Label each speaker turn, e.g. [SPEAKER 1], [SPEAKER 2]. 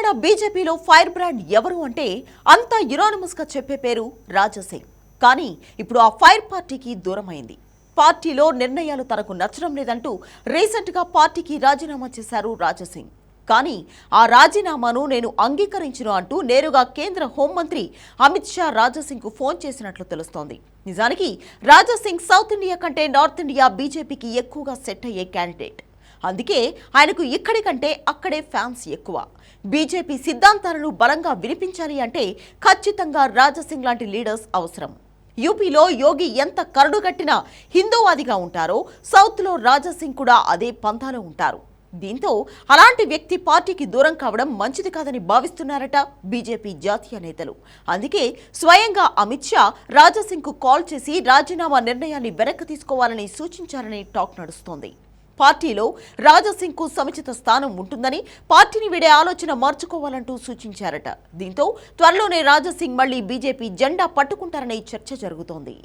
[SPEAKER 1] ఇప్పుడున్న బీజేపీలో fire brand ఎవరు అంటే అంతా యునానిమస్ గా చెప్పే పేరు రాజాసింగ్. కానీ ఇప్పుడు ఆ ఫైర్ పార్టీకి దూరమైంది. పార్టీలో నిర్ణయాలు తనకు నచ్చడం లేదంటూ రీసెంట్ గా పార్టీకి రాజీనామా చేశారు రాజాసింగ్. కానీ ఆ రాజీనామాను నేను అంగీకరించను అంటూ నేరుగా కేంద్ర హోంమంత్రి అమిత్ షా రాజాసింగ్ కు ఫోన్ చేసినట్లు తెలుస్తోంది. నిజానికి రాజాసింగ్ సౌత్ ఇండియా కంటే నార్త్ ఇండియా బీజేపీకి ఎక్కువగా సెట్ అయ్యే క్యాండిడేట్. అందుకే ఆయనకు ఇక్కడి కంటే అక్కడే ఫ్యాన్స్ ఎక్కువ. బీజేపీ సిద్ధాంతాలను బలంగా వినిపించాలి అంటే ఖచ్చితంగా రాజాసింగ్ లాంటి లీడర్స్ అవసరం. యూపీలో యోగి ఎంత కరడుగట్టిన హిందూవాదిగా ఉంటారో సౌత్లో రాజాసింగ్ కూడా అదే పంథాలో ఉంటారు. దీంతో అలాంటి వ్యక్తి పార్టీకి దూరం కావడం మంచిది కాదని భావిస్తున్నారట బీజేపీ జాతీయ నేతలు. అందుకే స్వయంగా అమిత్ షా రాజాసింగ్ కు కాల్ చేసి రాజీనామా నిర్ణయాన్ని వెనక్కి తీసుకోవాలని సూచించారని టాక్ నడుస్తోంది. పార్టీలో రాజాసింగ్ కు సముచిత స్థానం ఉంటుందని, పార్టీని వీడే ఆలోచన మార్చుకోవాలంటూ సూచించారట. దీంతో త్వరలోనే రాజాసింగ్ మళ్లీ బీజేపీ జెండా పట్టుకుంటారనే చర్చ జరుగుతోంది.